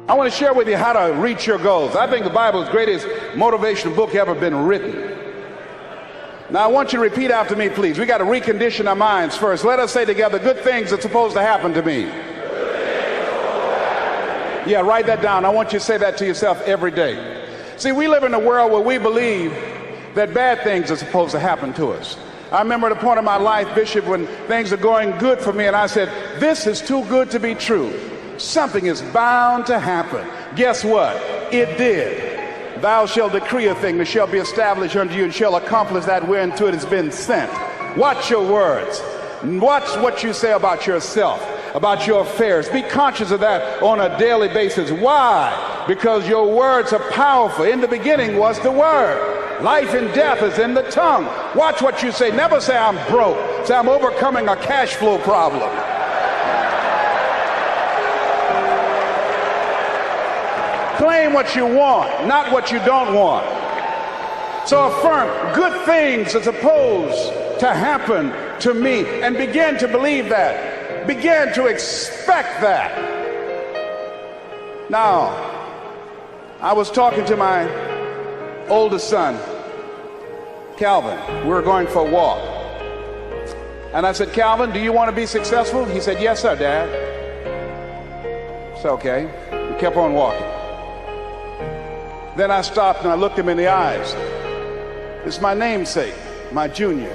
I want to share with you how to reach your goals. I think the Bible is the greatest motivational book ever been written. Now, I want you to repeat after me, please. We got to recondition our minds first. Let us say together, good things are supposed to happen to me. Yeah, write that down. I want you to say that to yourself every day. See, we live in a world where we believe that bad things are supposed to happen to us. I remember at a point in my life, Bishop, when things are going good for me, and I said, this is too good to be true. Something is bound to happen. Guess what? It did. Thou shalt decree a thing that shall be established unto you and shall accomplish that whereunto it has been sent. Watch your words. Watch what you say about yourself, about your affairs. Be conscious of that on a daily basis. Why? Because your words are powerful. In the beginning was the Word. Life and death is in the tongue. Watch what you say. Never say I'm broke. Say I'm overcoming a cash flow problem. Claim what you want, not what you don't want. So affirm, good things are supposed to happen to me, and begin to believe that. Begin to expect that. Now, I was talking to my oldest son, Calvin. We were going for a walk. And I said, Calvin, do you want to be successful? He said, yes, sir, Dad. It's okay. We kept on walking. Then I stopped and I looked him in the eyes. It's my namesake, my junior.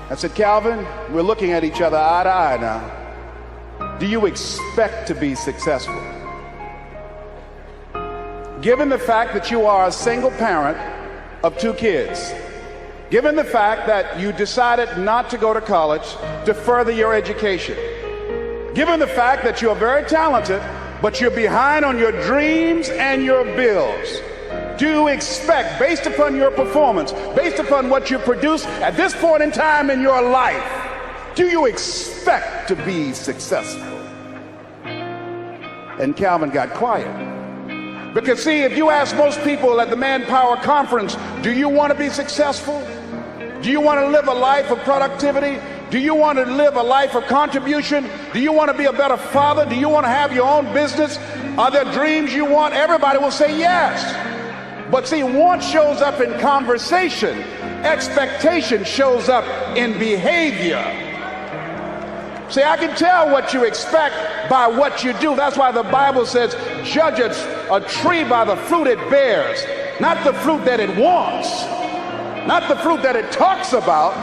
I said, Calvin, we're looking at each other eye to eye now. Do you expect to be successful? Given the fact that you are a single parent of 2 kids, given the fact that you decided not to go to college to further your education, given the fact that you are very talented, but you're behind on your dreams and your bills, do you expect, based upon your performance, based upon what you produce at this point in time in your life, do you expect to be successful? And Calvin got quiet. Because see, if you ask most people at the Manpower Conference, do you want to be successful? Do you want to live a life of productivity? Do you want to live a life of contribution? Do you want to be a better father? Do you want to have your own business? Are there dreams you want? Everybody will say yes. But see, want shows up in conversation. Expectation shows up in behavior. See, I can tell what you expect by what you do. That's why the Bible says, judge a tree by the fruit it bears, not the fruit that it wants, not the fruit that it talks about,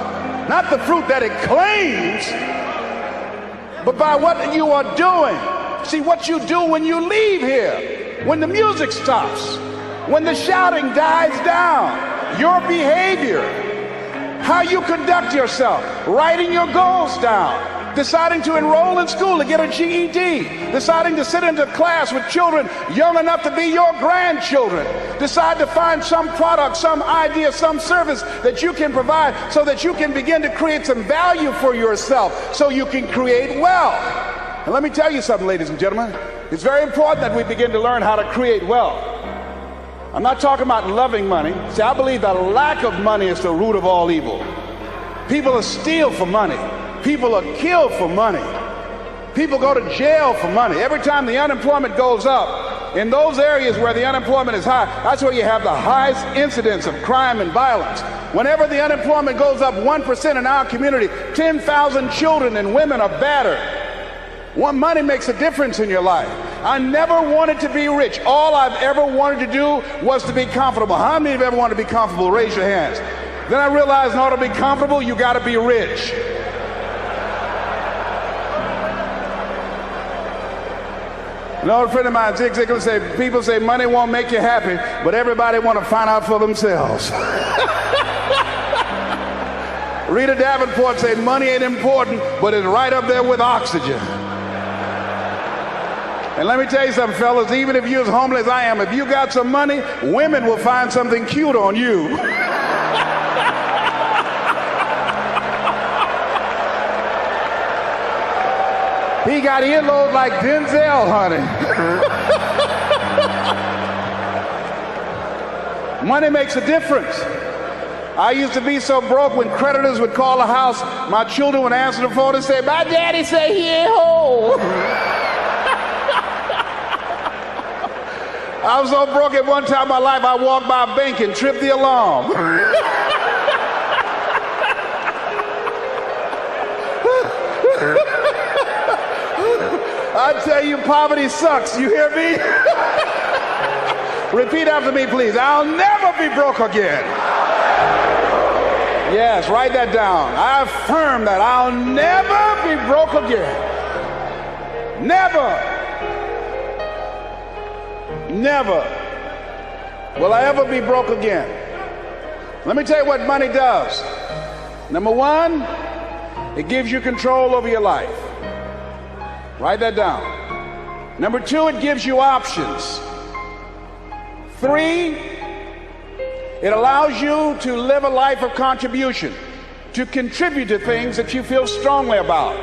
not the fruit that it claims, but by what you are doing. See, what you do when you leave here, when the music stops, when the shouting dies down, your behavior, how you conduct yourself, writing your goals down, deciding to enroll in school to get a GED, deciding to sit into class with children young enough to be your grandchildren, decide to find some product, some idea, some service that you can provide so that you can begin to create some value for yourself so you can create wealth. And let me tell you something, ladies and gentlemen, it's very important that we begin to learn how to create wealth. I'm not talking about loving money. See, I believe the lack of money is the root of all evil. People are steal for money. People are killed for money. People go to jail for money. Every time the unemployment goes up, in those areas where the unemployment is high, that's where you have the highest incidence of crime and violence. Whenever the unemployment goes up 1% in our community, 10,000 children and women are battered. Money makes a difference in your life. I never wanted to be rich. All I've ever wanted to do was to be comfortable. How many have ever wanted to be comfortable? Raise your hands. Then I realized in order to be comfortable, you got to be rich. An old friend of mine, Zig Ziglar, said, people say money won't make you happy, but everybody want to find out for themselves. Rita Davenport said money ain't important, but it's right up there with oxygen. And let me tell you something, fellas, even if you're as homeless as I am, if you got some money, women will find something cute on you. He got earlobes like Denzel, honey. Money makes a difference. I used to be so broke when creditors would call the house, my children would answer the phone and say, my daddy say he ain't home. I was so broke at one time in my life, I walked by a bank and tripped the alarm. I tell you, poverty sucks. You hear me? Repeat after me, please. I'll never be broke again. Yes, write that down. I affirm that I'll never be broke again. Never. Never will I ever be broke again. Let me tell you what money does. Number one, it gives you control over your life. Write that down. Number two, it gives you options. Three, it allows you to live a life of contribution, to contribute to things that you feel strongly about.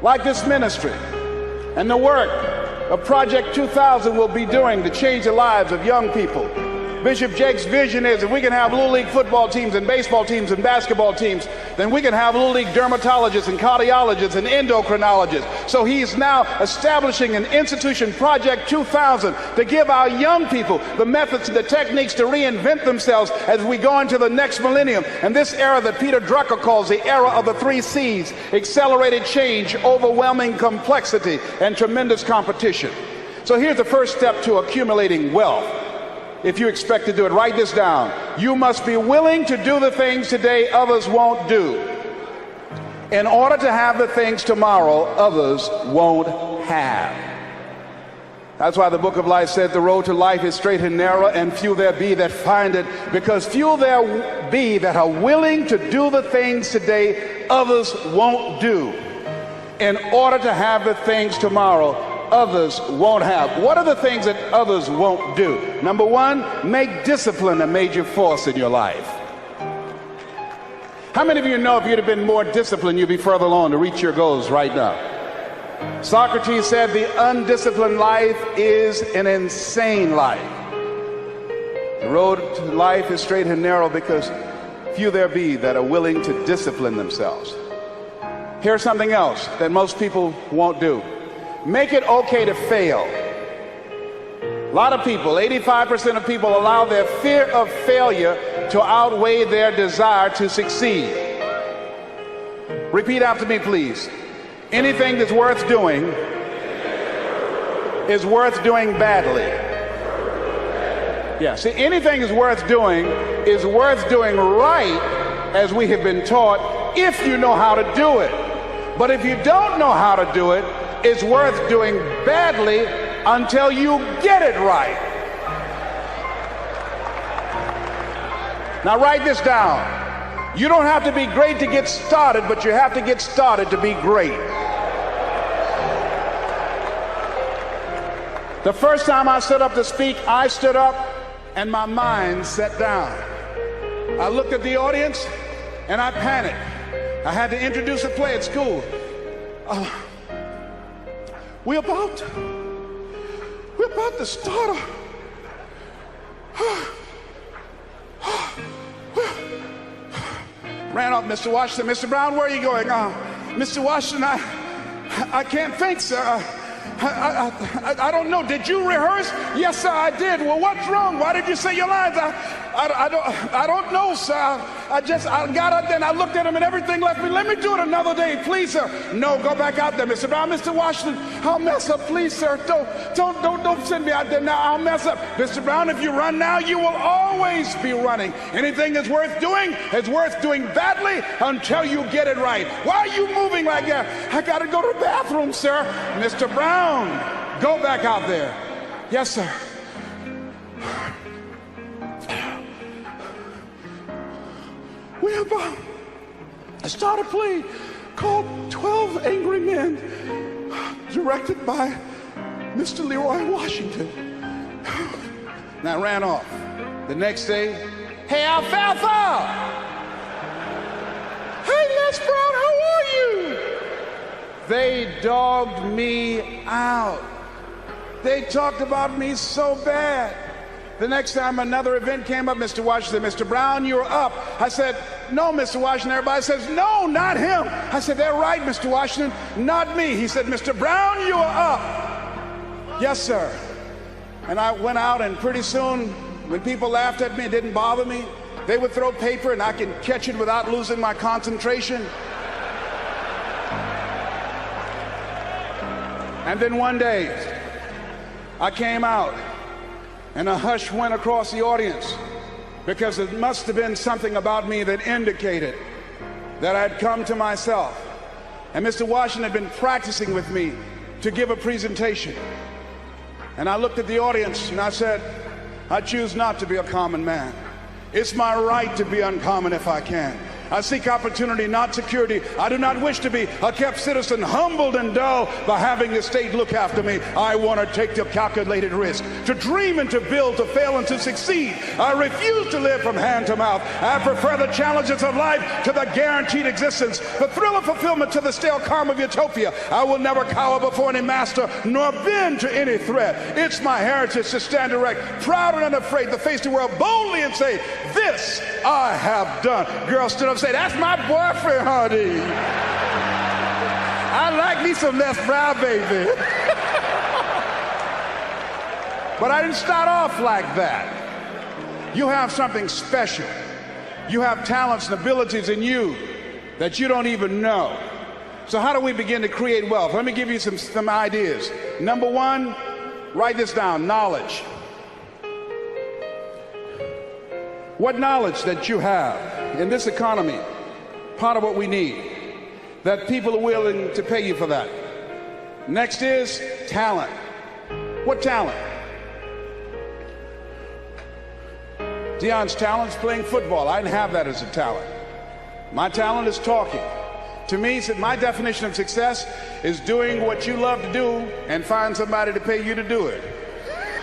Like this ministry and the work of Project 2000 will be doing to change the lives of young people. Bishop Jake's vision is if we can have Little League football teams and baseball teams and basketball teams, then we can have Little League dermatologists and cardiologists and endocrinologists. So he's now establishing an institution, Project 2000, to give our young people the methods and the techniques to reinvent themselves as we go into the next millennium. And this era that Peter Drucker calls the era of the 3 C's: accelerated change, overwhelming complexity, and tremendous competition. So here's the first step to accumulating wealth. If you expect to do it, write this down. You must be willing to do the things today others won't do, in order to have the things tomorrow others won't have. That's why the book of life said the road to life is straight and narrow, and few there be that find it, because few there be that are willing to do the things today others won't do, in order to have the things tomorrow others won't have. What are the things that others won't do? Number one, make discipline a major force in your life. How many of you know if you'd have been more disciplined, you'd be further along to reach your goals right now? Socrates said the undisciplined life is an insane life. The road to life is straight and narrow, because few there be that are willing to discipline themselves. Here's something else that most people won't do. Make it okay to fail. A lot of people, 85% of people, allow their fear of failure to outweigh their desire to succeed. Repeat after me, please. Anything that's worth doing is worth doing badly. Yeah, see, anything is worth doing right, as we have been taught, if you know how to do it. But if you don't know how to do it, it's worth doing badly until you get it right. Now write this down. You don't have to be great to get started, but you have to get started to be great. The first time I stood up to speak, I stood up and my mind sat down. I looked at the audience and I panicked. I had to introduce a play at school. We're about to start ran off, Mr. Washington. Mr. Brown, where are you going? Mr. Washington, I can't think, sir. I don't know. Did you rehearse? Yes, sir, I did. Well, what's wrong? Why did you say your lines? I don't know, sir. I got out there and I looked at him and everything left me. Let me do it another day, please, sir. No, go back out there, Mr. Brown. Mr. Washington, I'll mess up, please, sir. Don't send me out there now. I'll mess up. Mr. Brown, if you run now, you will always be running. Anything that's worth doing is worth doing badly until you get it right. Why are you moving like that? I got to go to the bathroom, sir. Mr. Brown, go back out there. Yes, sir. We're about to start a play called 12 Angry Men, directed by Mr. Leroy Washington. And I ran off. The next day, hey, Alfalfa! Hey, Les Brown, how are you? They dogged me out. They talked about me so bad. The next time another event came up, Mr. Washington, Mr. Brown, you're up. I said, no, Mr. Washington. Everybody says, no, not him. I said, they're right, Mr. Washington, not me. He said, Mr. Brown, you are up. Yes, sir. And I went out, and pretty soon, when people laughed at me, it didn't bother me. They would throw paper, and I could catch it without losing my concentration. And then one day, I came out, and a hush went across the audience, because it must have been something about me that indicated that I'd come to myself. And Mr. Washington had been practicing with me to give a presentation. And I looked at the audience and I said, I choose not to be a common man. It's my right to be uncommon if I can. I seek opportunity, not security. I do not wish to be a kept citizen, humbled and dull by having the state look after me. I want to take the calculated risk, to dream and to build, to fail and to succeed. I refuse to live from hand to mouth. I prefer the challenges of life to the guaranteed existence, the thrill of fulfillment to the stale calm of utopia. I will never cower before any master, nor bend to any threat. It's my heritage to stand erect, proud and unafraid, to face the world boldly and say, this I have done. Girl stood up and said, that's my boyfriend, honey. I like me some Les Brown, baby. But I didn't start off like that. You have something special. You have talents and abilities in you that you don't even know. So how do we begin to create wealth? Let me give you some ideas. Number one, write this down, knowledge. What knowledge that you have in this economy, part of what we need, that people are willing to pay you for that. Next is talent. What talent? Dion's talent is playing football. I didn't have that as a talent. My talent is talking. To me, my definition of success is doing what you love to do and find somebody to pay you to do it.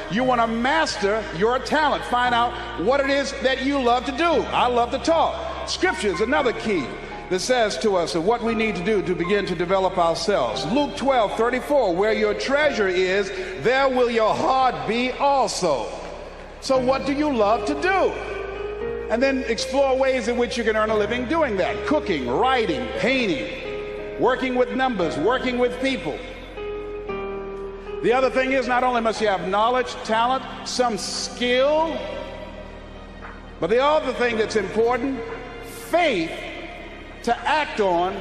You want to master your talent. Find out what it is that you love to do. I love to talk. Scripture is another key that says to us what we need to do to begin to develop ourselves. Luke 12:34, where your treasure is, there will your heart be also. So what do you love to do? And then explore ways in which you can earn a living doing that. Cooking, writing, painting, working with numbers, working with people. The other thing is, not only must you have knowledge, talent, some skill, but the other thing that's important, faith to act on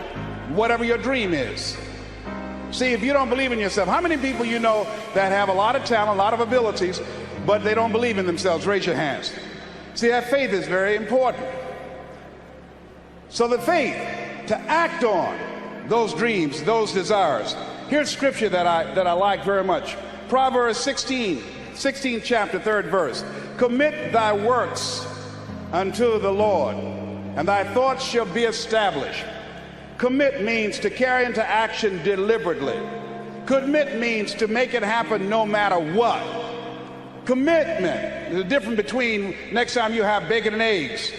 whatever your dream is. See, if you don't believe in yourself, how many people you know that have a lot of talent, a lot of abilities, but they don't believe in themselves? Raise your hands. See, that faith is very important. So the faith to act on those dreams, those desires. Here's scripture that I like very much. Proverbs 16th chapter, 3rd verse. Commit thy works unto the Lord, and thy thoughts shall be established. Commit means to carry into action deliberately. Commit means to make it happen no matter what. Commitment. There's a difference between next time you have bacon and eggs.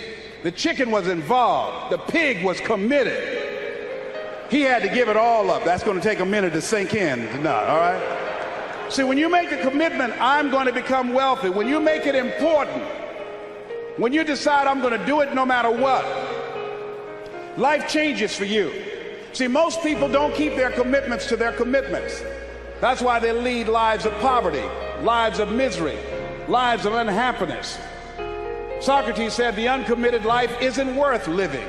The chicken was involved. The pig was committed. He had to give it all up. That's going to take a minute to sink in tonight, all right? See, when you make the commitment, I'm going to become wealthy, when you make it important, when you decide I'm going to do it no matter what, life changes for you. See, most people don't keep their commitments to their commitments. That's why they lead lives of poverty, lives of misery, lives of unhappiness. Socrates said the uncommitted life isn't worth living.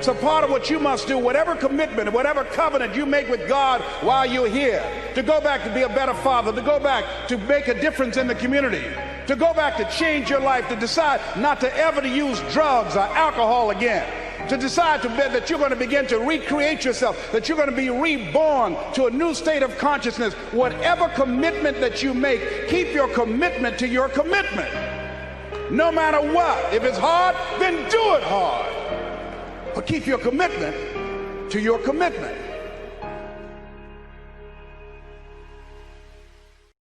So part of what you must do, whatever commitment, whatever covenant you make with God while you're here, to go back to be a better father, to go back to make a difference in the community, to go back to change your life, to decide not to ever to use drugs or alcohol again, to decide that you're going to begin to recreate yourself, that you're going to be reborn to a new state of consciousness. Whatever commitment that you make, keep your commitment to your commitment. No matter what. If it's hard, then do it hard. But keep your commitment to your commitment.